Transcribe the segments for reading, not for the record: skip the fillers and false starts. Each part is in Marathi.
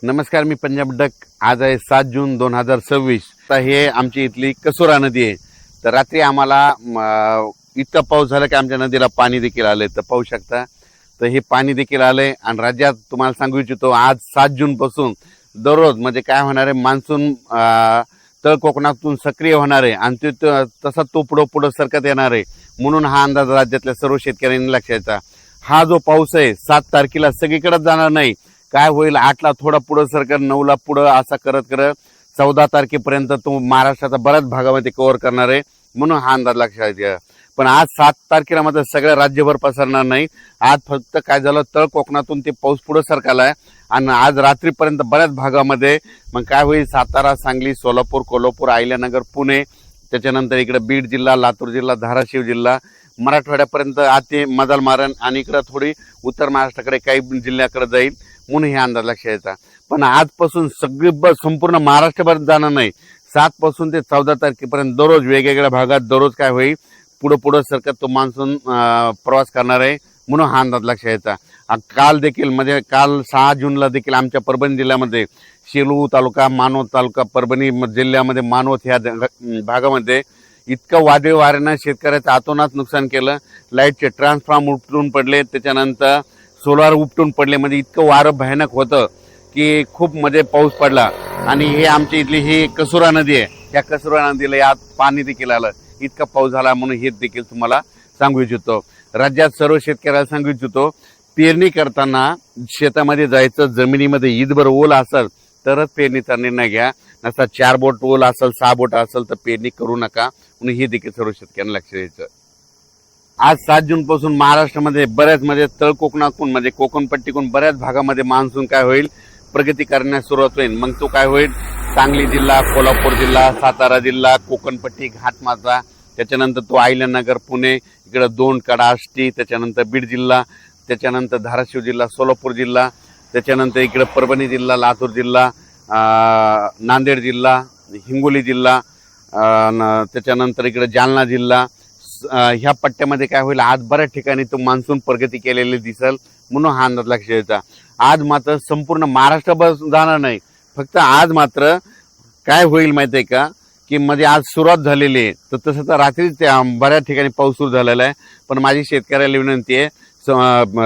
नमस्कार, मी पंजाब डक. आज आहे 7 जून 2026. तर हे आमची इथली कसुरा नदी आहे. तर रात्री आम्हाला इतका पाऊस झाला की आमच्या नदीला पाणी देखील आले. तर पाहू शकता, तर हे पाणी देखील आले. आणि राज्यात तुम्हाला सांगू इच्छितो, आज 7 जून पासून दररोज म्हणजे काय होणार आहे, मान्सून तळ कोकणातून सक्रिय होणार आहे आणि तसा तो पुढं सरकत येणार आहे. म्हणून हा अंदाज राज्यातल्या सर्व शेतकऱ्यांनी लक्षात. हा जो पाऊस आहे 7 तारखेला सगळीकडे जाणार नाही. काय होईल, 8ला थोडा पुढं सरकत, 9ला पुढं, असा करत 14 तारखेपर्यंत तो महाराष्ट्राचा बऱ्याच भागामध्ये कव्हर करणार आहे. म्हणून हा अंदाज लक्षात घ्या. पण आज 7 तारखेला मात्र सगळ्या राज्यभर पसरणार नाही. आज फक्त काय झालं, तळ कोकणातून ते पाऊस पुढे सरकालाय आणि आज रात्रीपर्यंत बऱ्याच भागामध्ये मग काय होईल, सातारा, सांगली, सोलापूर, कोल्हापूर, अहिल्यानगर, पुणे, त्याच्यानंतर इकडे बीड जिल्हा, लातूर जिल्हा, धाराशिव जिल्हा, मराठवाड्यापर्यंत आते मदाल मारण आणि इकडे थोडी उत्तर महाराष्ट्राकडे काही जिल्ह्याकडे जाईल. म्हणून हे अंदाज लक्षात येतात. पण आजपासून संपूर्ण महाराष्ट्रभर जाणार नाही. 7 पासून ते 14 तारखेपर्यंत दररोज वेगवेगळ्या भागात दररोज काय होईल, पुढं सरकत तो मान्सून प्रवास करणार आहे. म्हणून हा अंदाज लक्षात येतात. काल देखील म्हणजे काल 6 जूनला देखील आमच्या परभणी जिल्ह्यामध्ये शेलू तालुका, मानवत तालुका, परभणी जिल्ह्यामध्ये मानवत ह्या भागामध्ये इतकं वादळी वाऱ्यानं शेतकऱ्याचं अतोनात नुकसान केलं. लाईटचे ट्रान्सफॉर्म उपटून पडले, त्याच्यानंतर सोलार उपटून पडले. म्हणजे इतकं वारं भयानक होतं की खूप म्हणजे पाऊस पडला. आणि हे आमच्या इथली ही कसुरा नदी आहे. त्या कसुरा नदीला यात पाणी देखील आलं. इतका पाऊस झाला. म्हणून हे देखील तुम्हाला सांगू इच्छितो. राज्यात सर्व शेतकऱ्याला सांगू इच्छितो, पेरणी करताना शेतामध्ये जायचं, जमिनीमध्ये ईदभर ओल असेल तरच पेरणीचा निर्णय घ्या. नसता 4 बोट ओल असेल, 6 बोट असेल तर पेरणी करू नका. म्हणून हे देखील सर्व शेतकऱ्यांना लक्ष द्यायचं. आज 7 जून पासून महाराष्ट्रामध्ये बऱ्याच म्हणजे तळ कोकणातून म्हणजे कोकणपट्टीकडून बऱ्याच भागामध्ये मान्सून काय होईल, प्रगती करण्यास सुरुवात होईल. मग तो काय होईल, सांगली जिल्हा, कोल्हापूर जिल्हा, सातारा जिल्हा, कोकणपट्टी, घाटमाचा, त्याच्यानंतर तो अहिल्यानगर, पुणे, इकडे 2 कडा, आष्टी, त्याच्यानंतर बीड जिल्हा, त्याच्यानंतर धाराशिव जिल्हा, सोलापूर जिल्हा, त्याच्यानंतर इकडे परभणी जिल्हा, लातूर जिल्हा, नांदेड जिल्हा, हिंगोली जिल्हा, त्याच्यानंतर इकडे जालना जिल्हा, ह्या पट्ट्यामध्ये काय होईल, आज बऱ्याच ठिकाणी तो मान्सून प्रगती केलेली दिसेल. म्हणून हा अंदाज लक्षात येतात. आज मात्र संपूर्ण महाराष्ट्रभर जाणार नाही. फक्त आज मात्र काय होईल माहिती आहे का, की म्हणजे आज सुरुवात झालेली आहे. तर तसं तर रात्रीच बऱ्याच ठिकाणी पाऊस सुरू झालेला आहे. पण माझी शेतकऱ्याला विनंती आहे,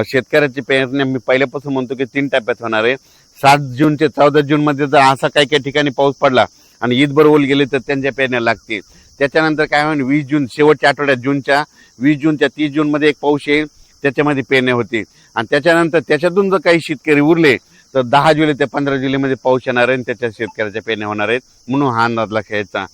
शेतकऱ्याची पेरणी मी पहिल्यापासून म्हणतो की 3 टप्प्यात होणार आहे. 7 जून ते 14 जून मध्ये जर असा काही ठिकाणी पाऊस पडला आणि ईदभर ओल गेले तर त्यांच्या पेरण्या लागतील. त्याच्यानंतर काय होईल, 20 जून शेवटच्या आठवड्यात, जूनच्या 20 जून ते 30 जून मध्ये एक पाऊस येईल, त्याच्यामध्ये पेरण्या होतील. आणि त्याच्यानंतर त्याच्यातून जर काही शेतकरी उरले तर 10 जुलै ते 15 जुलैमध्ये पाऊस येणार आहे आणि त्याच्या शेतकऱ्याच्या पेरण्या होणार आहेत. म्हणून हा अंदाज लक्षात यायचा.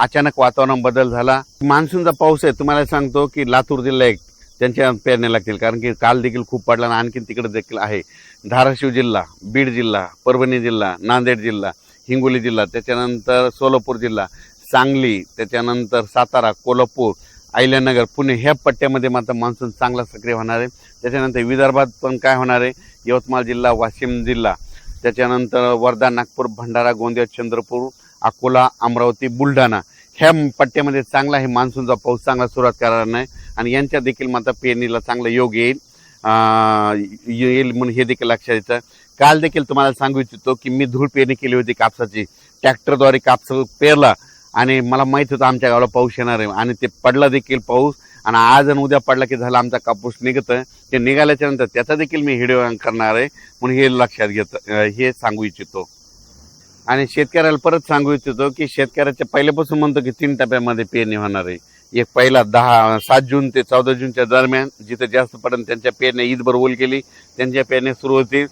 अचानक वातावरण बदल झाला. मान्सूनचा पाऊस आहे. तुम्हाला सांगतो की लातूर जिल्हा एक त्यांच्या पेरण्या लागतील, कारण की काल देखील खूप पडला आणि आणखी तिकडे देखील आहे. धाराशिव जिल्हा, बीड जिल्हा, परभणी जिल्हा, नांदेड जिल्हा, हिंगोली जिल्हा, त्याच्यानंतर सोलापूर जिल्हा, सांगली, त्याच्यानंतर सातारा, कोल्हापूर, अहिल्यानगर, पुणे ह्या पट्ट्यामध्ये मात्र मान्सून चांगला सक्रिय होणार आहे. त्याच्यानंतर विदर्भात पण काय होणार आहे, यवतमाळ जिल्हा, वाशिम जिल्हा, त्याच्यानंतर वर्धा, नागपूर, भंडारा, गोंदिया, चंद्रपूर, अकोला, अमरावती, बुलढाणा ह्या पट्ट्यामध्ये चांगला हे मान्सूनचा पाऊस चांगला सुरुवात करणार नाही. आणि यांच्या देखील मात्र पेरणीला चांगला योग येईल म्हणून हे देखील लक्षात येतं. काल देखील तुम्हाला सांगू इच्छितो की मी धूळ पेरणी केली होती कापसाची. ट्रॅक्टरद्वारे कापस पेरला आणि मला माहित होतं आमच्या गावाला पाऊस येणार आहे आणि ते पडला देखील पाऊस. आणि आज आणि उद्या पडला की झाला आमचा कापूस निघतं. ते निघाल्याच्या नंतर त्याचा देखील मी व्हिडिओ करणार आहे. म्हणून हे लक्षात घेतं, हे सांगू इच्छितो. आणि शेतकऱ्याला परत सांगू इच्छितो की शेतकऱ्याच्या पहिल्यापासून म्हणतो की 3 टप्प्यामध्ये पेरणी होणार आहे. एक पहिला 7 जून ते 14 जूनच्या दरम्यान जिथे जास्त पडेल त्यांच्या पेरण्या ईदभर ओल गेली त्यांच्या पेरण्या सुरू होतील.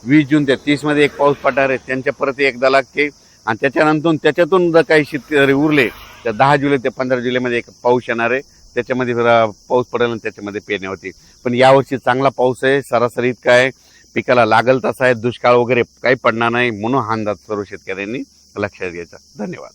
20 जून ते 30 मध्ये एक पाऊस पडणार आहे, त्यांच्या परत एकदा लागते. आणि त्याच्यातून जर काही शेतकरी उरले तर 10 जुलै ते 15 जुलैमध्ये एक पाऊस येणार आहे. त्याच्यामध्ये पाऊस पडेल आणि त्याच्यामध्ये पेरण्या होतील. पण यावर्षी चांगला पाऊस आहे, सरासरी इतका आहे, पिकाला लागल तसा आहे, दुष्काळ वगैरे काही पडणार नाही. म्हणून हा अंदाज सर्व शेतकऱ्यांनी लक्षात घ्यायचा. धन्यवाद.